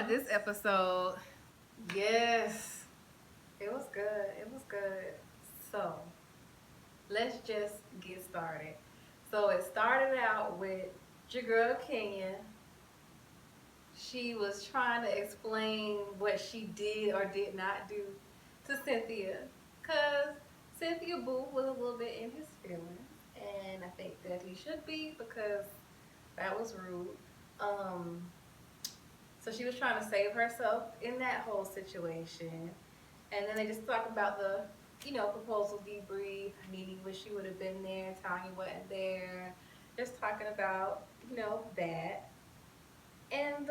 about this episode. Yes, it was good. It was good. So, let's just get started. So, it started out with your girl Kenya. She was trying to explain what she did or did not do to Cynthia. Because Cynthia Boo was a little bit in his feelings. And I think that he should be because that was rude. Um, So she was trying to save herself in that whole situation. And then they just talk about the, proposal debrief. Nene wish she would have been there. Tanya wasn't there. Just talking about, that. And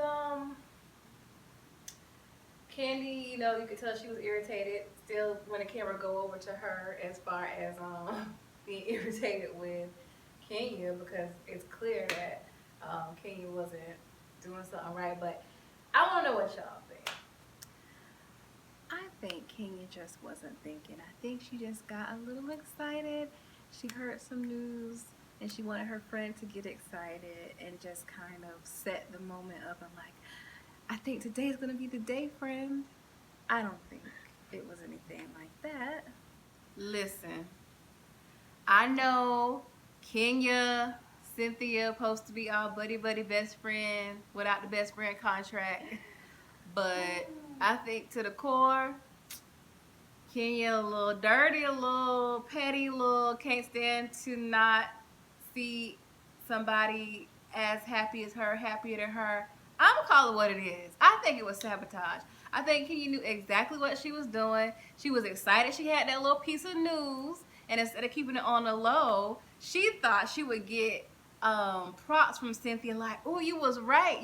Candy, you could tell she was irritated still when the camera go over to her as far as being irritated with Kenya because it's clear that Kenya wasn't doing something right. But I want to know what y'all think. I think Kenya just wasn't thinking. I think she just got a little excited. She heard some news and she wanted her friend to get excited and just kind of set the moment up and like, I think today's going to be the day, friend. I don't think it was anything like that. Listen, I know Kenya, Cynthia supposed to be all buddy best friend without the best friend contract. But I think to the core, Kenya a little dirty, a little petty, a little can't stand to not see somebody as happy as her, happier than her. I'm gonna call it what it is. I think it was sabotage. I think Kenya knew exactly what she was doing. She was excited she had that little piece of news, and instead of keeping it on the low, she thought she would get props from Cynthia like, oh, you was right,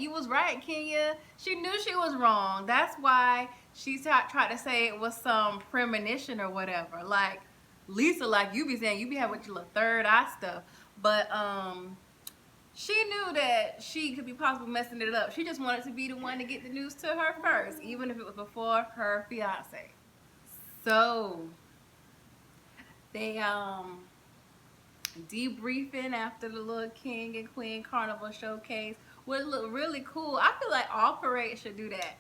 Kenya. She knew she was wrong. That's why she tried to say it was some premonition or whatever. Like Lisa, like you be saying, you be having with your little third eye stuff. But she knew that she could be possibly messing it up. She just wanted to be the one to get the news to her first, even if it was before her fiance. So they debriefing after the little King and Queen Carnival showcase would look really cool. I feel like all parades should do that.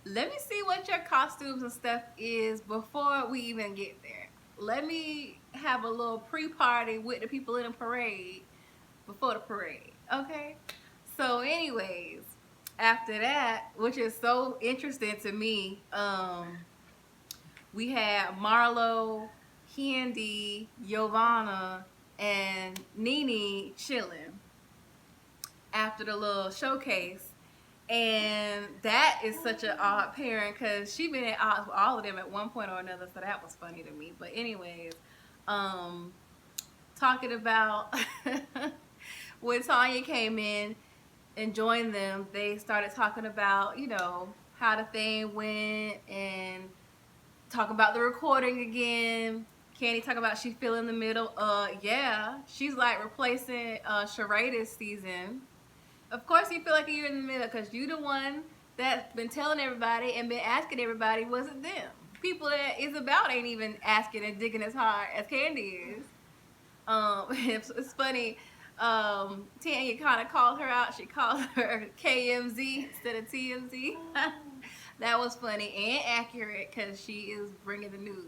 Let me see what your costumes and stuff is before we even get there. Let me have a little pre-party with the people in the parade before the parade, okay? So anyways, after that, which is so interesting to me, we had Marlo, Candy, Giovanna, and Nene chilling after the little showcase. And that is such an odd pairing because she been at odds with all of them at one point or another, so that was funny to me. But anyways, talking about when Tanya came in and joined them, they started talking about, how the thing went and talk about the recording again. Candy talk about she feel in the middle. Yeah, she's like replacing Sheree this season. Of course you feel like you're in the middle because you the one that's been telling everybody and been asking everybody, wasn't them. People that is about ain't even asking and digging as hard as Candy is. It's funny. Tanya kind of called her out. She called her KMZ instead of TMZ. That was funny and accurate because she is bringing the news.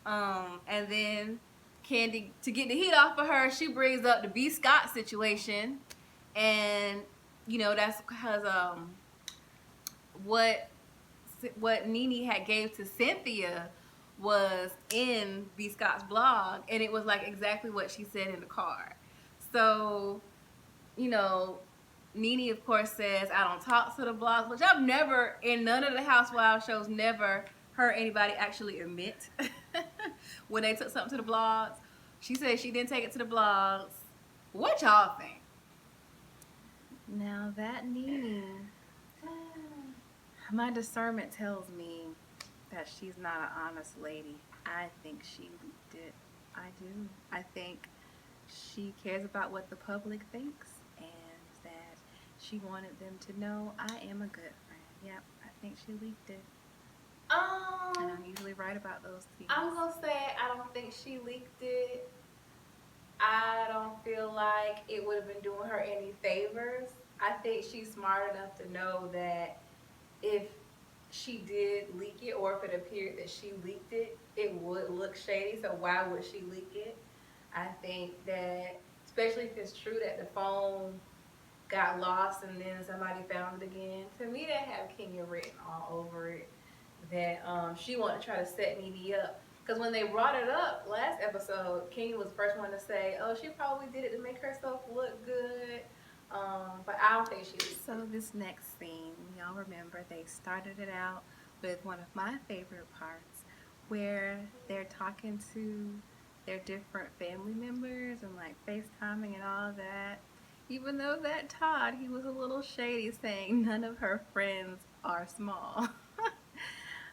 And then Candy, to get the heat off of her, she brings up the B. Scott situation. And, that's because what Nene had gave to Cynthia was in B. Scott's blog, and it was like exactly what she said in the card. So, Nene of course says, I don't talk to the blogs, which I've never, in none of the Housewives shows, never heard anybody actually admit when they took something to the blogs. She said she didn't take it to the blogs. What y'all think? Now that Nene, my discernment tells me that she's not an honest lady. I think she leaked it. I do. I think she cares about what the public thinks and that she wanted them to know I am a good friend. Yep, I think she leaked it. And I'm usually right about those things. I'm gonna say I don't think she leaked it. I don't feel like it would have been doing her any favors. I think she's smart enough to know that if she did leak it, or if it appeared that she leaked it, it would look shady. So why would she leak it? I think that, especially if it's true that the phone got lost and then somebody found it again, to me that have Kenya written all over it. That she wanted to try to set Nene up. Because when they brought it up last episode, Kenya was the first one to say, "Oh, she probably did it to make herself look good." But I don't think she was. So this next scene, y'all remember they started it out with one of my favorite parts, where they're talking to their different family members and like FaceTiming and all that. Even though that Todd, he was a little shady, saying none of her friends are small.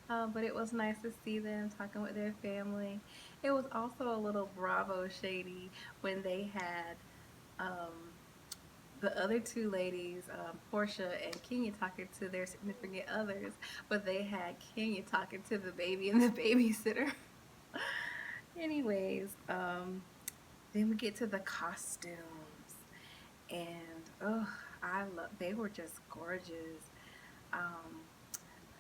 But it was nice to see them talking with their family. It was also a little Bravo shady when they had um, the other two ladies, Portia and Kenya, talking to their significant others, but they had Kenya talking to the baby and the babysitter. Anyways, then we get to the costumes, and oh, I love. They were just gorgeous. Um,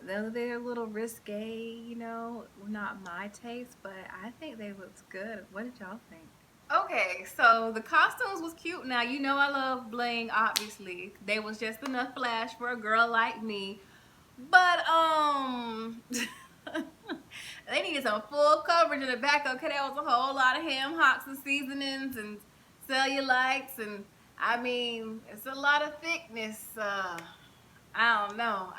though they're a little risque, not my taste, but I think they looked good. What did y'all think? Okay, so the costumes was cute. Now you know I love bling. Obviously, they was just enough flash for a girl like me. But they needed some full coverage in the back. Okay, there was a whole lot of ham hocks and seasonings and cellulites, and I mean it's a lot of thickness. I don't know.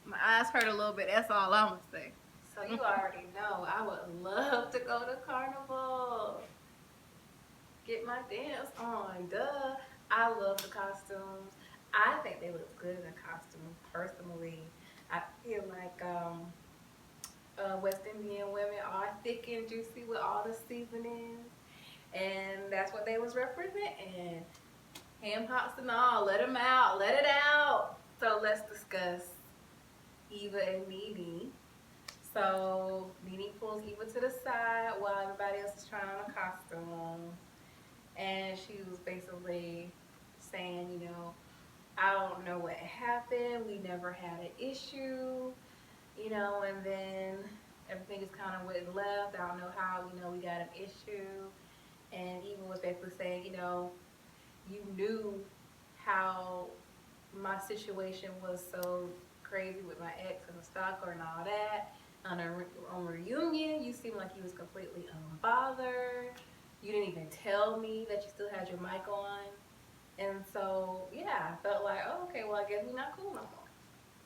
My eyes hurt a little bit. That's all I'm gonna say. So you already know I would love to go to Carnival. Get my dance on, duh. I love the costumes. I think they look good in the costumes, personally. I feel like West Indian women are thick and juicy with all the seasonings, and that's what they was representing. Ham hocks and all, let them out, let it out. So let's discuss Eva and Nene. So Nene pulls Eva to the side while everybody else is trying on a costume. And she was basically saying, I don't know what happened. We never had an issue, and then everything just kind of went left. I don't know how, we got an issue. And Eva was basically saying, you knew how my situation was so crazy with my ex and the stalker and all that. On reunion, you seemed like you was completely unbothered. You didn't even tell me that you still had your mic on. And so, yeah, I felt like, oh, okay, well, I guess we're not cool no more.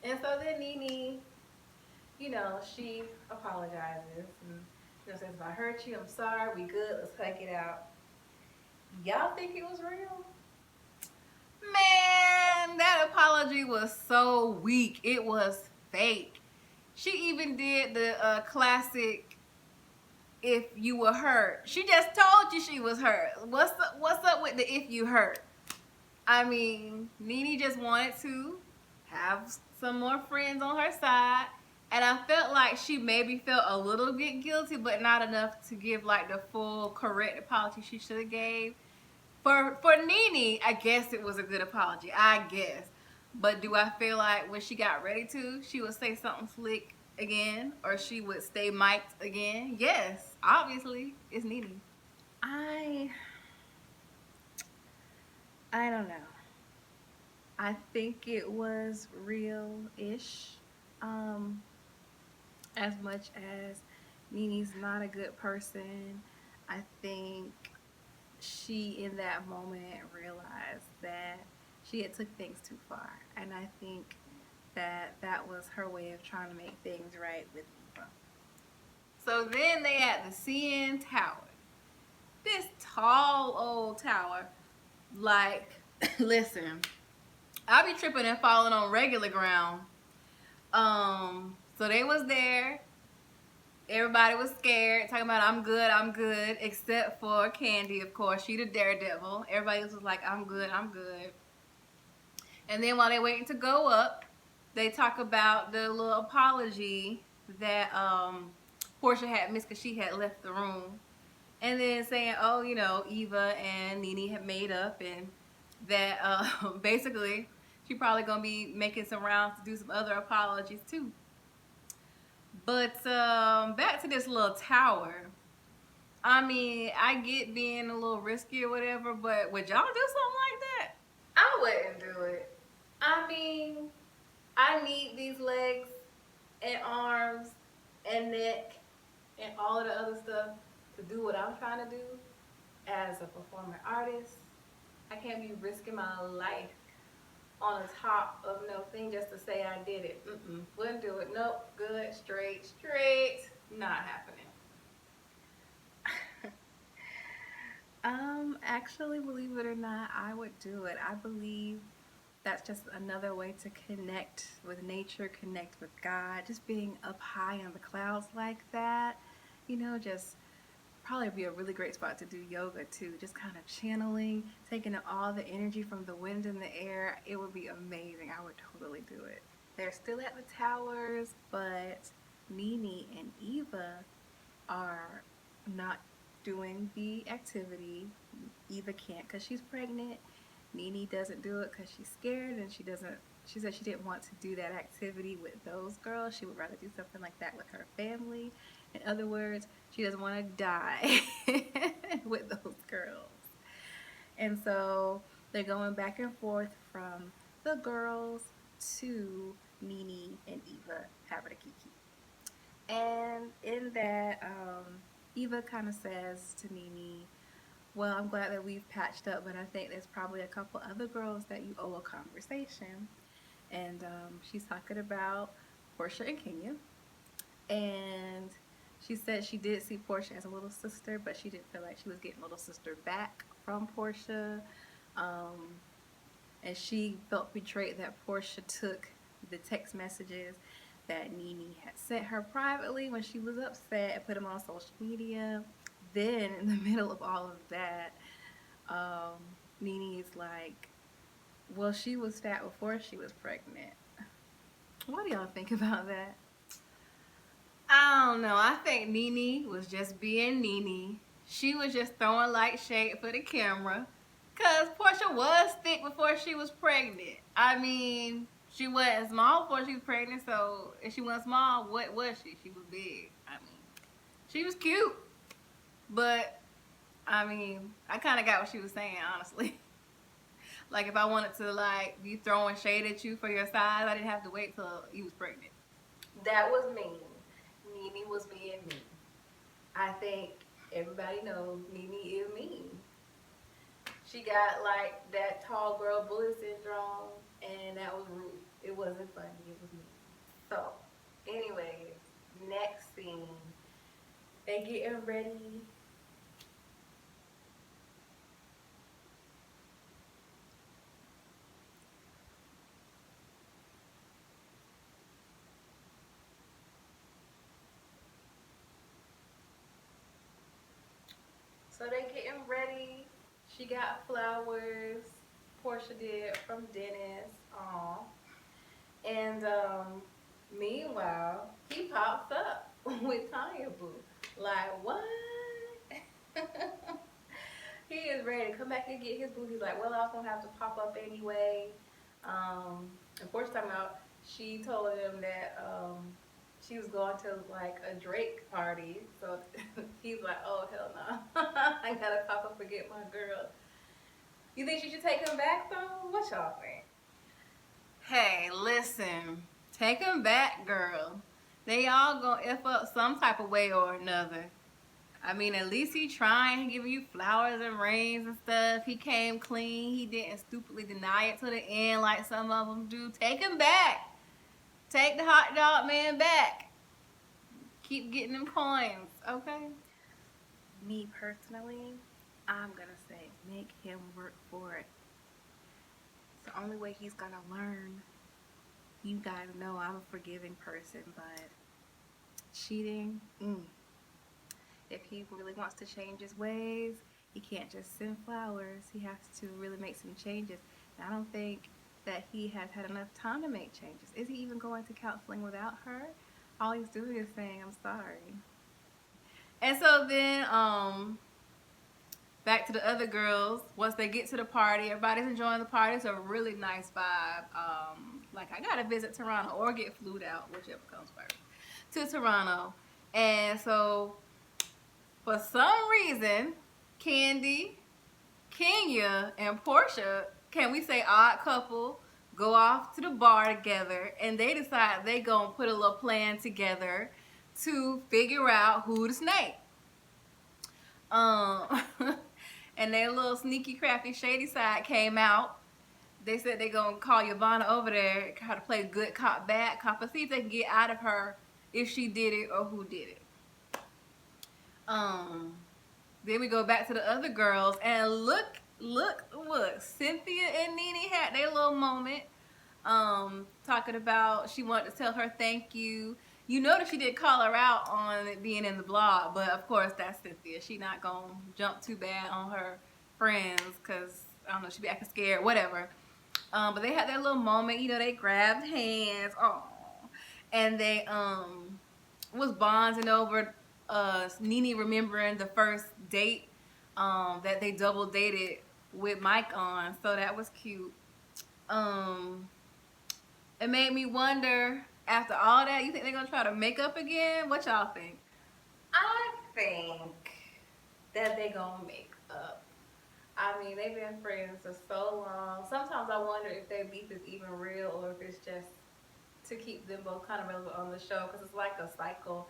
And so then Nene, she apologizes and, says, if I hurt you, I'm sorry, we good, let's take it out. Y'all think it was real? Man, that apology was so weak. It was fake. She even did the classic if you were hurt. She just told you she was hurt. What's up with the if you hurt? I mean, Nene just wanted to have some more friends on her side. And I felt like she maybe felt a little bit guilty, but not enough to give like the full correct apology she should have gave. For Nene, I guess it was a good apology. I guess. But do I feel like when she got ready to, she would say something slick again, or she would stay mic'd again? Yes, obviously, it's Nene. I don't know. I think it was real-ish. As much as Nene's not a good person, I think she in that moment realized that she had took things too far, and I think that was her way of trying to make things right with Eva. So then they had the CN Tower. This tall old tower. Like, listen, I be tripping and falling on regular ground. So they was there. Everybody was scared, talking about I'm good, except for Candy, of course. She the daredevil. Everybody else was like, I'm good. And then while they waiting to go up, they talk about the little apology that Portia had missed because she had left the room. And then saying, oh, Eva and Nene had made up, and that basically She probably gonna be making some rounds to do some other apologies too. But back to this little tower. I mean, I get being a little risky or whatever, but would y'all do something like that? I wouldn't do it. I mean, I need these legs and arms and neck and all of the other stuff to do what I'm trying to do as a performing artist. I can't be risking my life on the top of no thing just to say I did it. Wouldn't do it. Nope. Good. Straight. Not happening. Actually, believe it or not, I would do it. I believe that's just another way to connect with nature, connect with God. Just being up high on the clouds like that, just probably be a really great spot to do yoga too. Just kind of channeling, taking in all the energy from the wind and the air. It would be amazing. I would totally do it. They're still at the towers, but Nene and Eva are not doing the activity. Eva can't because she's pregnant. Nene doesn't do it because she's scared, and she said she didn't want to do that activity with those girls. She would rather do something like that with her family. In other words, she doesn't want to die with those girls. And so they're going back and forth from the girls to Nene and Eva having a kiki. And in that, Eva kind of says to Nene, well, I'm glad that we've patched up, but I think there's probably a couple other girls that you owe a conversation. And she's talking about Portia and Kenya. And she said she did see Portia as a little sister, but she didn't feel like she was getting little sister back from Portia. And she felt betrayed that Portia took the text messages that Nene had sent her privately when she was upset and put them on social media. Then, in the middle of all of that, Nene is like, well, she was fat before she was pregnant. What do y'all think about that? I don't know. I think Nene was just being Nene. She was just throwing light shade for the camera. Because Portia was thick before she was pregnant. I mean, she wasn't small before she was pregnant, so if she wasn't small, what was she? She was big. I mean, she was cute. But, I mean, I kind of got what she was saying, honestly. Like, if I wanted to, like, be throwing shade at you for your size, I didn't have to wait till you was pregnant. That was mean. Nene was being mean. I think everybody knows Nene is mean. She got like that tall girl bully syndrome, and that was rude. It wasn't funny. It was mean. So, anyways, next scene, they getting ready. So they getting ready. She got flowers. Portia did from Dennis. Aw. And meanwhile, he pops up with Tanya Boo. Like, what? He is ready to come back and get his boo. He's like, well, I was gonna have to pop up anyway. And Portia talking about, she told him that she was going to like a Drake party. So he's like, oh, hell no. I gotta pop up and get my girl. You think she should take him back though? What y'all think? Hey, listen. Take him back, girl. They all gonna F up some type of way or another. I mean, at least he trying, giving you flowers and rings and stuff. He came clean. He didn't stupidly deny it to the end like some of them do. Take him back. Take the hot dog man back. Keep getting them coins, okay? Me personally, I'm gonna say make him work for it. It's the only way he's gonna learn. You guys know I'm a forgiving person, but cheating, If he really wants to change his ways, he can't just send flowers. He has to really make some changes. And I don't think that he has had enough time to make changes. Is he even going to counseling without her? All he's doing is saying, I'm sorry. And so then back to the other girls. Once they get to the party, everybody's enjoying the party. It's a really nice vibe. Like I gotta visit Toronto or get flued out, whichever comes first, to Toronto. And so, for some reason, Candy, Kenya, and Portia, can we say odd couple, go off to the bar together, and they decide they gonna put a little plan together to figure out who the snake. And their little sneaky, crafty, shady side came out. They said they gonna call Yvonne over there, try to play good cop, bad cop, and see if they can get out of her if she did it or who did it. Then we go back to the other girls, and look, Cynthia and Nene had their little moment. Talking about she wanted to tell her thank you. You notice she did call her out on it being in the blog, but of course that's Cynthia. She not gonna jump too bad on her friends because I don't know, she be acting scared, whatever. But they had their little moment. You know, they grabbed hands, and they was bonding over Nene remembering the first date that they double dated with Mike on. So that was cute. It made me wonder, after all that, you think they're gonna try to make up again? What y'all think? I think that they gonna make up. I mean, they've been friends for so long. Sometimes I wonder if their beef is even real or if it's just to keep them both kind of relevant on the show, because it's like a cycle.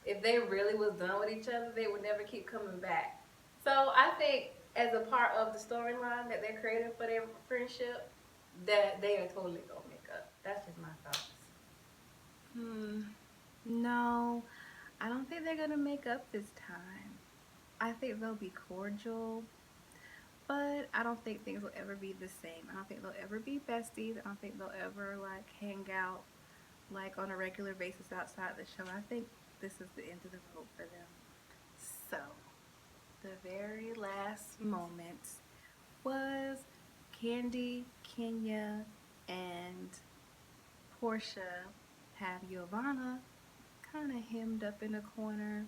If they really was done with each other, they would never keep coming back. So I think as a part of the storyline that they're creating for their friendship, that they are totally gonna make up. That's just my thoughts. No, I don't think they're gonna make up this time. I think they'll be cordial, but I don't think things will ever be the same. I don't think they'll ever be besties. I don't think they'll ever like hang out like on a regular basis outside the show. I think this is the end of the road for them. So, the very last moment was Candy, Kenya, and Portia have Giovanna kind of hemmed up in a corner.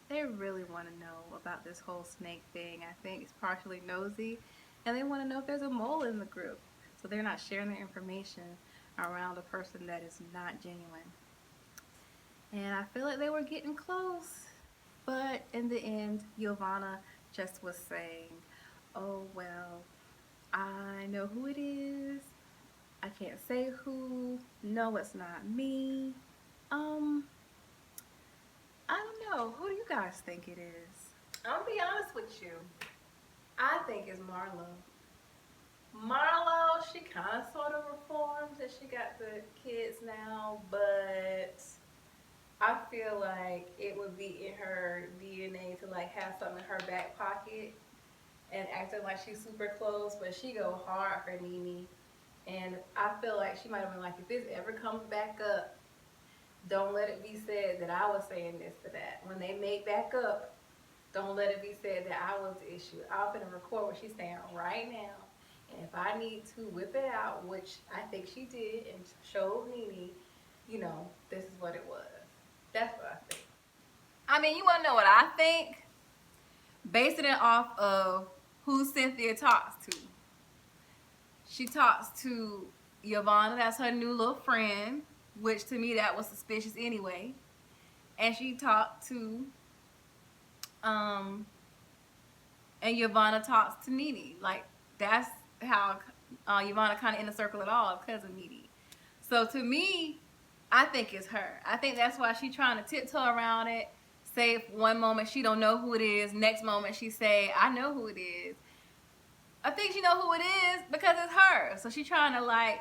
They really want to know about this whole snake thing. I think it's partially nosy, and they want to know if there's a mole in the group. So they're not sharing their information around a person that is not genuine. And I feel like they were getting close. But in the end, Giovanna just was saying, oh, well, I know who it is. I can't say who. No, it's not me. I don't know. Who do you guys think it is? I'm gonna be honest with you. I think it's Marlo. Marlo, she kind of sort of reformed and she got the kids now, but I feel like it would be in her DNA to like have something in her back pocket and acting like she's super close, but she go hard for Nene. And I feel like she might have been like, if this ever comes back up, don't let it be said that I was saying this to that. When they make back up, don't let it be said that I was the issue. I'm gonna record what she's saying right now. And if I need to whip it out, which I think she did and showed Nene, you know, this is what it was. That's what I think. I mean, you wanna know what I think? Basing it off of who Cynthia talks to. She talks to Giovanna, that's her new little friend, which to me that was suspicious anyway. And she talked to, and Giovanna talks to Nene. Like, that's how Giovanna kind of in the circle at all because of Nene. So to me, I think it's her. I think that's why she's trying to tiptoe around it. Say if one moment she don't know who it is, next moment she say, I know who it is. I think she know who it is because it's her. So she's trying to like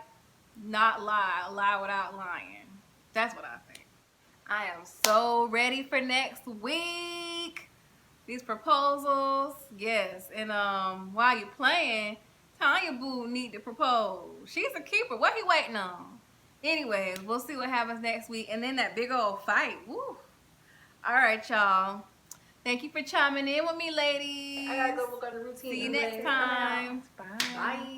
not lie without lying. That's what I think. I am so ready for next week. These proposals, yes. And while you're playing, Tanya Boo need to propose. She's a keeper. What he waiting on? Anyways, we'll see what happens next week. And then that big old fight. Woo. All right, y'all. Thank you for chiming in with me, ladies. I gotta go work on the routine. See you next time. Bye. Bye.